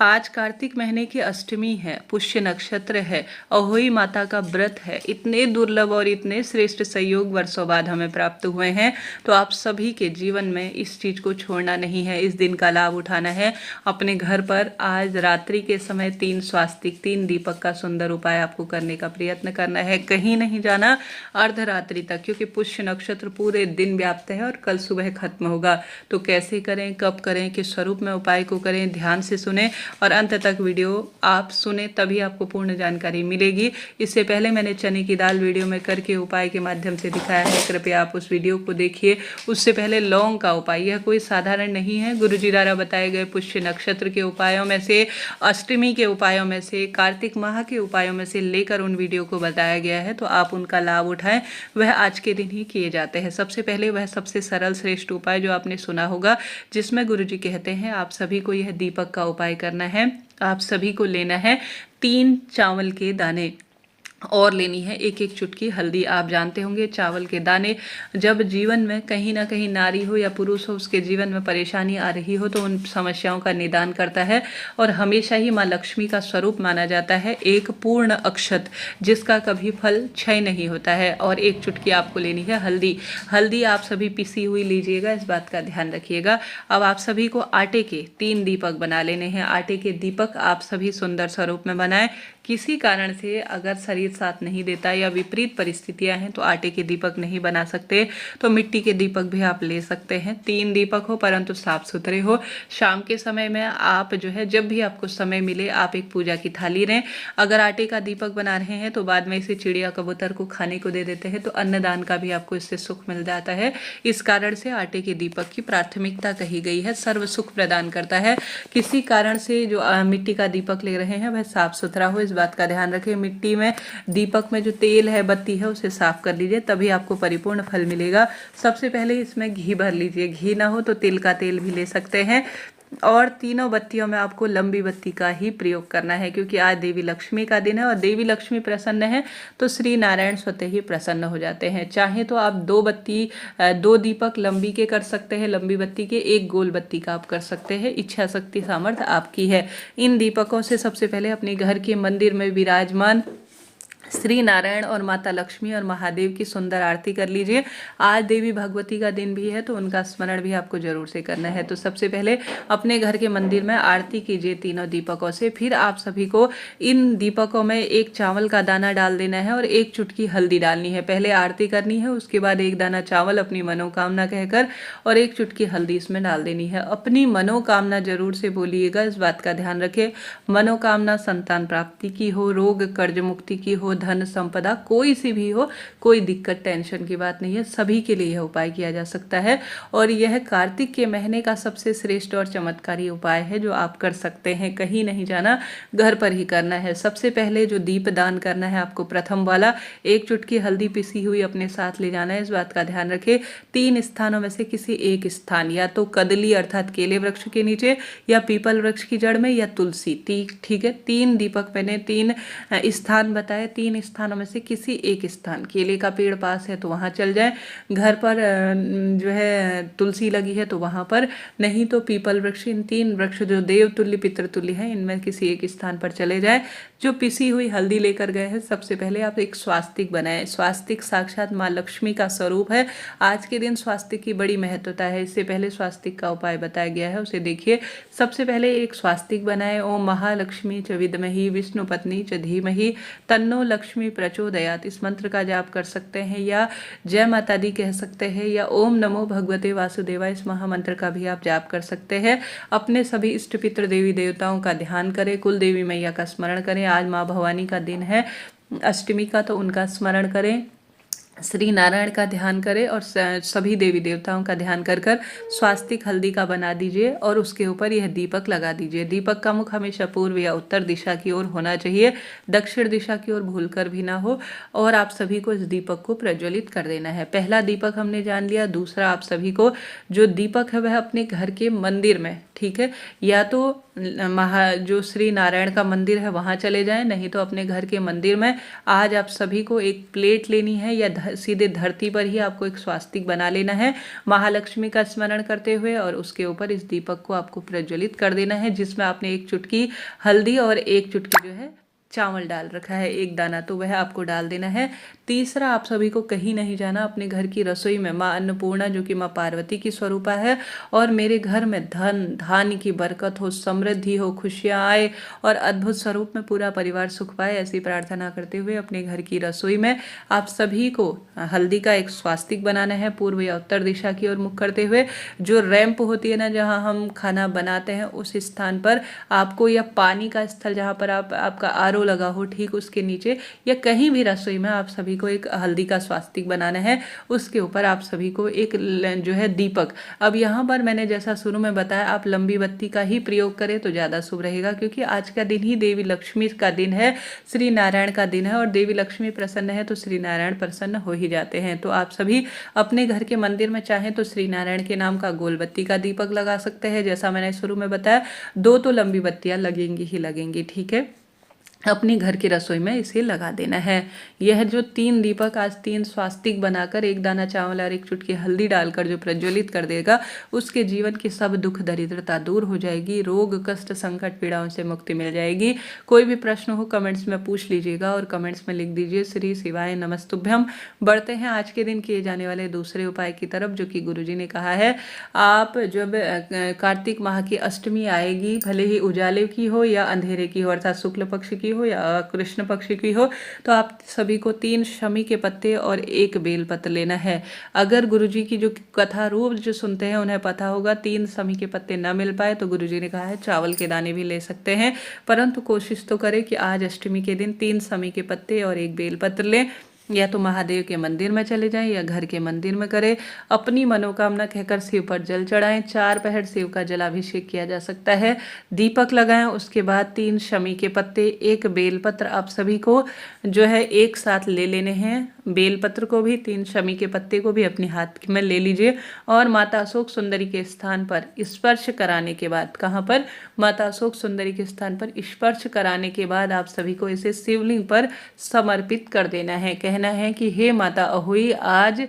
आज कार्तिक महीने की अष्टमी है, पुष्य नक्षत्र है, अहोई माता का व्रत है। इतने दुर्लभ और इतने श्रेष्ठ संयोग वर्षों बाद हमें प्राप्त हुए हैं, तो आप सभी के जीवन में इस चीज को छोड़ना नहीं है, इस दिन का लाभ उठाना है। अपने घर पर आज रात्रि के समय 3 स्वास्तिक 3 दीपक का सुंदर उपाय आपको करने का प्रयत्न करना है। कहीं नहीं जाना अर्धरात्रि तक, क्योंकि पुष्य नक्षत्र पूरे दिन व्याप्त है और कल सुबह खत्म होगा। तो कैसे करें, कब करें, किस स्वरूप में उपाय को करें, ध्यान से सुने और अंत तक वीडियो आप सुने, तभी आपको पूर्ण जानकारी मिलेगी। इससे पहले मैंने चने की दाल वीडियो में करके उपाय के माध्यम से दिखाया है, कृपया आप उस वीडियो को देखिए। उससे पहले लौंग का उपाय, यह कोई साधारण नहीं है, गुरुजी द्वारा बताए गए पुष्य नक्षत्र के उपायों में से, अष्टमी के उपायों में से, कार्तिक माह के उपायों में से लेकर उन वीडियो को बताया गया है, तो आप उनका लाभ उठाएं। वह आज के दिन ही किए जाते हैं। सबसे पहले वह सबसे सरल श्रेष्ठ उपाय जो आपने सुना होगा, जिसमें गुरुजी कहते हैं आप सभी को यह दीपक का उपाय करना है। आप सभी को लेना है 3 चावल के दाने और लेनी है 1-1 चुटकी हल्दी। आप जानते होंगे चावल के दाने, जब जीवन में कहीं ना कहीं नारी हो या पुरुष हो, उसके जीवन में परेशानी आ रही हो, तो उन समस्याओं का निदान करता है और हमेशा ही माँ लक्ष्मी का स्वरूप माना जाता है। एक पूर्ण अक्षत जिसका कभी फल क्षय नहीं होता है। और 1 चुटकी आपको लेनी है हल्दी। हल्दी आप सभी पिसी हुई लीजिएगा, इस बात का ध्यान रखिएगा। अब आप सभी को आटे के 3 दीपक बना लेने हैं। आटे के दीपक आप सभी सुंदर स्वरूप में बनाएं। किसी कारण से अगर शरीर साथ नहीं देता या विपरीत परिस्थितियां हैं तो आटे के दीपक नहीं बना सकते, तो मिट्टी के दीपक भी आप ले सकते हैं। 3 दीपक हो परंतु साफ सुथरे हो। शाम के समय में आप जो है, जब भी आपको समय मिले, आप एक पूजा की थाली लें। अगर आटे का दीपक बना रहे हैं तो बाद में इसे चिड़िया कबूतर को खाने को दे देते हैं, तो अन्नदान का भी आपको इससे सुख मिल जाता है। इस कारण से आटे के दीपक की प्राथमिकता कही गई है, सर्व सुख प्रदान करता है। किसी कारण से जो मिट्टी का दीपक ले रहे हैं वह साफ सुथरा हो, इस बात का ध्यान रखें। मिट्टी में दीपक में जो तेल है, बत्ती है, उसे साफ कर लीजिए, तभी आपको परिपूर्ण फल मिलेगा। सबसे पहले इसमें घी भर लीजिए। घी ना हो तो तिल का तेल भी ले सकते हैं। और तीनों बत्तियों में आपको लंबी बत्ती का ही प्रयोग करना है, क्योंकि आज देवी लक्ष्मी का दिन है और देवी लक्ष्मी प्रसन्न है तो श्री नारायण स्वतः ही प्रसन्न हो जाते हैं। चाहे तो आप 2 दीपक लंबी के कर सकते हैं, लंबी बत्ती के, 1 गोल बत्ती का आप कर सकते हैं। इच्छा शक्ति सामर्थ्य आपकी है। इन दीपकों से सबसे पहले अपने घर के मंदिर में विराजमान श्री नारायण और माता लक्ष्मी और महादेव की सुंदर आरती कर लीजिए। आज देवी भगवती का दिन भी है, तो उनका स्मरण भी आपको जरूर से करना है। तो सबसे पहले अपने घर के मंदिर में आरती कीजिए तीनों दीपकों से। फिर आप सभी को इन दीपकों में 1 चावल का दाना डाल देना है और 1 चुटकी हल्दी डालनी है। पहले आरती करनी है, उसके बाद 1 दाना चावल अपनी मनोकामना कहकर और 1 चुटकी हल्दी इसमें डाल देनी है। अपनी मनोकामना जरूर से बोलिएगा, इस बात का ध्यान रखें। मनोकामना संतान प्राप्ति की हो, रोग कर्ज मुक्ति की हो, धन संपदा कोई सी भी हो, कोई दिक्कत टेंशन की बात नहीं है, सभी के लिए यह उपाय किया जा सकता है। और यह कार्तिक के महीने का सबसे श्रेष्ठ और चमत्कारी उपाय है जो आप कर सकते हैं। कहीं नहीं जाना, घर पर ही करना है। सबसे पहले जो दीप दान करना है आपको, प्रथम वाला 1 चुटकी हल्दी पिसी हुई अपने साथ ले जाना है, इस बात का ध्यान रखें। 3 स्थानों में से किसी एक स्थान, या तो कदली अर्थात केले वृक्ष के नीचे, या पीपल वृक्ष की जड़ में, या तुलसी, ठीक है। 3 दीपक मैंने 3 स्थान बताए। 3 स्थानों में से किसी एक स्थान, केले का पेड़ पास है तो वहां चल जाए, घर पर जो है तुलसी लगी है तो वहां पर, नहीं तो पीपल वृक्ष, इन 3 वृक्ष जो देवतुल्य पितृतुल्य है, इनमें किसी एक स्थान पर चले जाए। जो पिसी हुई हल्दी लेकर गए हैं, सबसे पहले आप एक स्वास्तिक बनाएं। स्वास्तिक साक्षात माँ लक्ष्मी का स्वरूप है। आज के दिन स्वास्तिक की बड़ी महत्वता है। इससे पहले स्वास्तिक का उपाय बताया गया है, उसे देखिए। सबसे पहले एक स्वास्तिक बनाए। ओम महालक्ष्मी च विद्महि विष्णु पत्नी च धीमहि तन्नो लक्ष्मी प्रचोदयात, इस मंत्र का जाप कर सकते हैं, या जय माता दी कह सकते हैं, या ओम नमो भगवते वासुदेवाय, इस महामंत्र का भी आप जाप कर सकते हैं। अपने सभी इष्ट पितृ देवी देवताओं का ध्यान करें, कुल देवी मैया का स्मरण करें। आज माँ भवानी का दिन है अष्टमी का, तो उनका स्मरण करें, श्री नारायण का ध्यान करें और सभी देवी देवताओं का ध्यान कर स्वास्तिक हल्दी का बना दीजिए और उसके ऊपर यह दीपक लगा दीजिए। दीपक का मुख हमेशा पूर्व या उत्तर दिशा की ओर होना चाहिए, दक्षिण दिशा की ओर भूलकर भी ना हो। और आप सभी को इस दीपक को प्रज्वलित कर देना है। पहला दीपक हमने जान लिया। दूसरा, आप सभी को जो दीपक है वह अपने घर के मंदिर में, ठीक है। या तो जो श्री नारायण का मंदिर है वहाँ चले जाएं, नहीं तो अपने घर के मंदिर में आज आप सभी को एक प्लेट लेनी है या सीधे धरती पर ही आपको एक स्वास्तिक बना लेना है महालक्ष्मी का स्मरण करते हुए, और उसके ऊपर इस दीपक को आपको प्रज्वलित कर देना है, जिसमें आपने एक चुटकी हल्दी और एक चुटकी जो है चावल डाल रखा है, एक दाना, तो वह आपको डाल देना है। तीसरा, आप सभी को कहीं नहीं जाना, अपने घर की रसोई में माँ अन्नपूर्णा जो कि माँ पार्वती की स्वरूपा है और मेरे घर में धन धान्य की बरकत हो, समृद्धि हो, खुशियाँ आए और अद्भुत स्वरूप में पूरा परिवार सुख पाए, ऐसी प्रार्थना करते हुए अपने घर की रसोई में आप सभी को हल्दी का एक स्वास्तिक बनाना है, पूर्व या उत्तर दिशा की ओर मुख करते हुए। जो रैंप होती है ना जहाँ हम खाना बनाते हैं, उस स्थान पर आपको, या पानी का स्थल जहाँ पर आपका आरओ लगा हो ठीक उसके नीचे, या कहीं भी रसोई में आप सभी को एक हल्दी का स्वास्तिक बनाना है। उसके ऊपर आप सभी को एक जो है दीपक, अब यहाँ पर मैंने जैसा शुरू में बताया आप लंबी बत्ती का ही प्रयोग करें तो ज़्यादा शुभ रहेगा, क्योंकि आज का दिन ही देवी लक्ष्मी का दिन है, श्री नारायण का दिन है, और देवी लक्ष्मी प्रसन्न है तो श्री नारायण प्रसन्न हो ही जाते हैं। तो आप सभी अपने घर के मंदिर में चाहें तो श्री नारायण के नाम का गोल बत्ती का दीपक लगा सकते हैं, जैसा मैंने शुरू में बताया 2 तो लंबी बत्तियां लगेंगी ही लगेंगी, ठीक है। अपनी घर की रसोई में इसे लगा देना है। यह जो 3 दीपक आज 3 स्वास्तिक बनाकर एक दाना चावल और एक चुटकी हल्दी डालकर जो प्रज्वलित कर देगा, उसके जीवन की सब दुख दरिद्रता दूर हो जाएगी, रोग कष्ट संकट पीड़ाओं से मुक्ति मिल जाएगी। कोई भी प्रश्न हो कमेंट्स में पूछ लीजिएगा और कमेंट्स में लिख दीजिए श्री शिवाय नमस्तुभ्यम। बढ़ते हैं आज के दिन किए जाने वाले दूसरे उपाय की तरफ, जो कि गुरुजी ने कहा है। आप जब कार्तिक माह की अष्टमी आएगी, भले ही उजाले की हो या अंधेरे की हो, अर्थात शुक्ल पक्ष की हो या कृष्ण पक्ष की हो, तो आप सभी को 3 शमी के पत्ते और 1 बेलपत्र लेना है। अगर गुरुजी की जो कथा रोज जो सुनते हैं उन्हें पता होगा 3 शमी के पत्ते न मिल पाए तो गुरुजी ने कहा है चावल के दाने भी ले सकते हैं, परंतु कोशिश तो करें कि आज अष्टमी के दिन 3 शमी के पत्ते और 1 बेलपत्र लें। या तो महादेव के मंदिर में चले जाएं या घर के मंदिर में करें, अपनी मनोकामना कहकर शिव पर जल चढ़ाएं, 4 पहर शिव का जलाभिषेक किया जा सकता है, दीपक लगाएं, उसके बाद 3 शमी के पत्ते 1 बेलपत्र आप सभी को जो है एक साथ ले लेने हैं। बेलपत्र को भी 3 शमी के पत्ते को भी अपने हाथ में ले लीजिए और माता अशोक सुंदरी के स्थान पर स्पर्श कराने के बाद, कहाँ पर, माता अशोक सुंदरी के स्थान पर स्पर्श कराने के बाद आप सभी को इसे शिवलिंग पर समर्पित कर देना है। कहना है कि हे माता अहोई, आज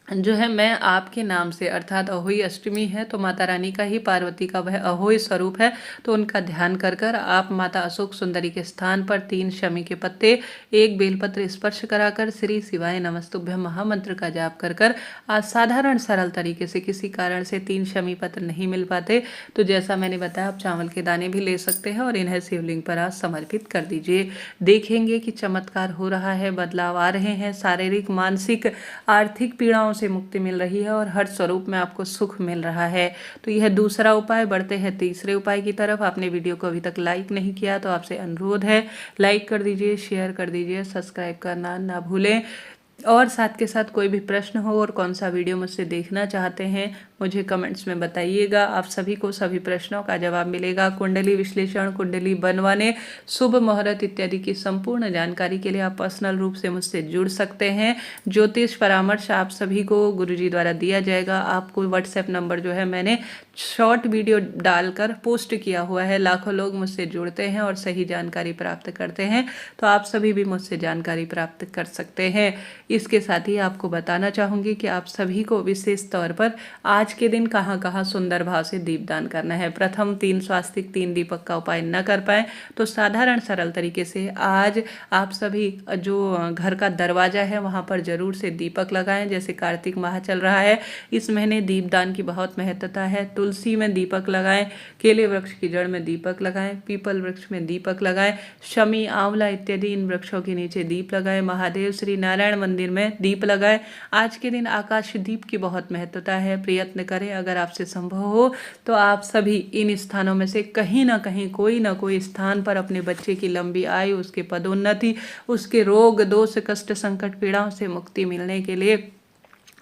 जो है मैं आपके नाम से, अर्थात अहोई अष्टमी है तो माता रानी का ही, पार्वती का वह अहोई स्वरूप है, तो उनका ध्यान कर कर आप माता अशोक सुंदरी के स्थान पर 3 शमी के पत्ते 1 बेलपत्र स्पर्श कराकर श्री शिवाय नमस्तुभ्यम महामंत्र का जाप कर कर आज साधारण सरल तरीके से, किसी कारण से 3 शमी पत्र नहीं मिल पाते तो जैसा मैंने बताया आप चावल के दाने भी ले सकते हैं और इन्हें शिवलिंग पर आज समर्पित कर दीजिए। देखेंगे कि चमत्कार हो रहा है, बदलाव आ रहे हैं, शारीरिक मानसिक आर्थिक पीड़ाओं से मुक्ति मिल रही है और हर स्वरूप में आपको सुख मिल रहा है। तो यह दूसरा उपाय। बढ़ते हैं तीसरे उपाय की तरफ। आपने वीडियो को अभी तक लाइक नहीं किया तो आपसे अनुरोध है लाइक कर दीजिए, शेयर कर दीजिए, सब्सक्राइब करना ना भूलें। और साथ के साथ कोई भी प्रश्न हो और कौन सा वीडियो मुझसे देखना चाहते हैं मुझे कमेंट्स में बताइएगा। आप सभी को सभी प्रश्नों का जवाब मिलेगा। कुंडली विश्लेषण, कुंडली बनवाने, शुभ मुहूर्त इत्यादि की संपूर्ण जानकारी के लिए आप पर्सनल रूप से मुझसे जुड़ सकते हैं। ज्योतिष परामर्श आप सभी को गुरुजी द्वारा दिया जाएगा। आपको व्हाट्सएप नंबर जो है मैंने शॉर्ट वीडियो डालकर पोस्ट किया हुआ है। लाखों लोग मुझसे जुड़ते हैं और सही जानकारी प्राप्त करते हैं, तो आप सभी भी मुझसे जानकारी प्राप्त कर सकते हैं। इसके साथ ही आपको बताना चाहूँगी कि आप सभी को विशेष तौर पर आज के दिन कहाँ कहाँ सुंदर भाव से दीपदान करना है। प्रथम 3 स्वास्तिक 3 दीपक का उपाय न कर पाए तो साधारण सरल तरीके से आज आप सभी जो घर का दरवाजा है वहाँ पर जरूर से दीपक लगाएं। जैसे कार्तिक माह चल रहा है, इस महीने दीपदान की बहुत महत्वता है। तुलसी में दीपक लगाएं, केले वृक्ष की जड़ में दीपक लगाएं, पीपल वृक्ष में दीपक लगाएं, शमी, आंवला इत्यादि इन वृक्षों के नीचे दीप लगाएं, महादेव श्री नारायण मंदिर में दीप लगाएं। आज के दिन आकाश दीप की बहुत महत्वता है। प्रयत्न करें, अगर आपसे संभव हो तो आप सभी इन स्थानों में से कहीं ना कहीं कोई ना कोई स्थान पर अपने बच्चे की लंबी आयु, उसके पदोन्नति, उसके रोग दोष कष्ट संकट पीड़ाओं से मुक्ति मिलने के लिए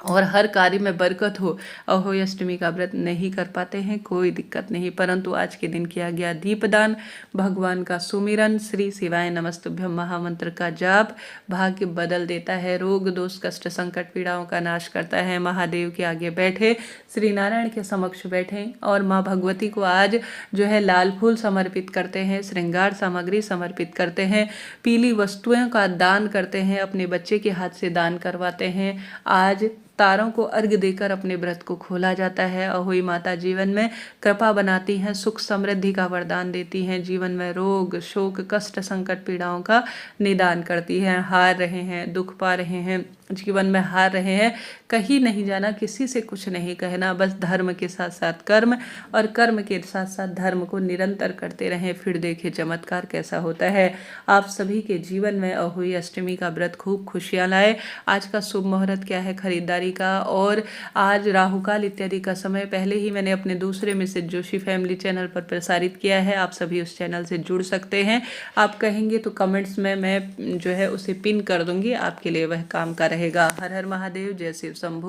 और हर कार्य में बरकत हो। अहोई अष्टमी का व्रत नहीं कर पाते हैं, कोई दिक्कत नहीं, परंतु आज के दिन किया गया दीपदान, भगवान का सुमिरन, श्री शिवाय नमस्तुभ्यम महामंत्र का जाप भाग्य बदल देता है, रोग दोष कष्ट संकट पीड़ाओं का नाश करता है। महादेव के आगे बैठे, श्री नारायण के समक्ष बैठे और माँ भगवती को आज जो है लाल फूल समर्पित करते हैं, श्रृंगार सामग्री समर्पित करते हैं, पीली वस्तुओं का दान करते हैं, अपने बच्चे के हाथ से दान करवाते हैं। आज तारों को अर्घ्य देकर अपने व्रत को खोला जाता है। अहोई माता जीवन में कृपा बनाती हैं, सुख समृद्धि का वरदान देती हैं, जीवन में रोग शोक कष्ट संकट पीड़ाओं का निदान करती हैं। हार रहे हैं, दुख पा रहे हैं, जीवन में हार रहे हैं, कहीं नहीं जाना, किसी से कुछ नहीं कहना, बस धर्म के साथ साथ कर्म और कर्म के साथ साथ धर्म को निरंतर करते रहें, फिर देखें चमत्कार कैसा होता है। आप सभी के जीवन में अहोई अष्टमी का व्रत खूब खुशियाँ लाए। आज का शुभ मुहूर्त क्या है खरीदारी का, और आज राहुकाल इत्यादि का समय पहले ही मैंने अपने दूसरे मिसेज जोशी फैमिली चैनल पर प्रसारित किया है, आप सभी उस चैनल से जुड़ सकते हैं। आप कहेंगे तो कमेंट्स में मैं जो है उसे पिन कर दूंगी, आपके लिए वह काम का रहेगा। हर हर महादेव, जय शिव शंभू।